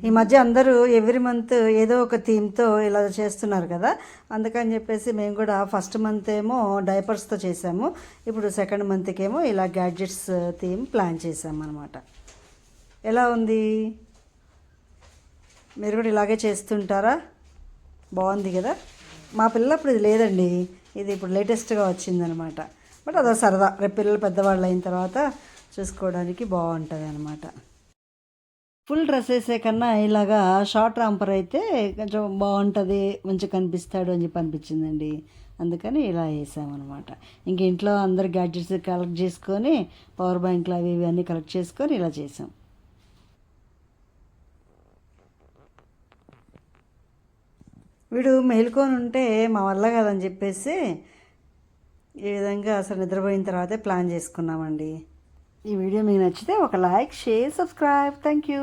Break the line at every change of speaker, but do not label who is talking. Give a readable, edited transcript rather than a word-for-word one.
ఈ మధ్య అందరూ ఎవ్రీ మంత్ ఏదో ఒక థీమ్తో ఇలా చేస్తున్నారు కదా, అందుకని చెప్పేసి మేము కూడా ఫస్ట్ మంత్ ఏమో డైపర్స్తో చేసాము, ఇప్పుడు సెకండ్ మంత్కి ఏమో ఇలా గ్యాడ్జెట్స్ థీమ్ ప్లాన్ చేసాము అనమాట. ఎలా ఉంది? మీరు కూడా ఇలాగే చేస్తుంటారా? బాగుంది కదా. మా పిల్లప్పుడు ఇది లేదండి, ఇది ఇప్పుడు లేటెస్ట్గా వచ్చిందనమాట. బట్ అదో సరదా, రేపు పిల్లలు పెద్దవాళ్ళు అయిన తర్వాత చూసుకోవడానికి బాగుంటుంది అనమాట. ఫుల్ డ్రెస్ వేసే కన్నా ఇలాగా షార్ట్ రాంపర్ అయితే కొంచెం బాగుంటుంది, మంచిగా కనిపిస్తాడు అని చెప్పి అనిపించిందండి. అందుకని ఇలా వేసామన్నమాట. ఇంక ఇంట్లో అందరు గ్యాడ్జెట్స్ కలెక్ట్ చేసుకొని పవర్ బ్యాంక్లు అవి ఇవి అన్నీ కలెక్ట్ చేసుకొని ఇలా చేసాం. వీడు మేలుకొని ఉంటే మా వల్ల కాదని చెప్పేసి ఈ విధంగా అసలు నిద్రపోయిన తర్వాతే ప్లాన్ చేసుకున్నామండి. ఈ వీడియో మీకు నచ్చితే ఒక like, share, subscribe. Thank you.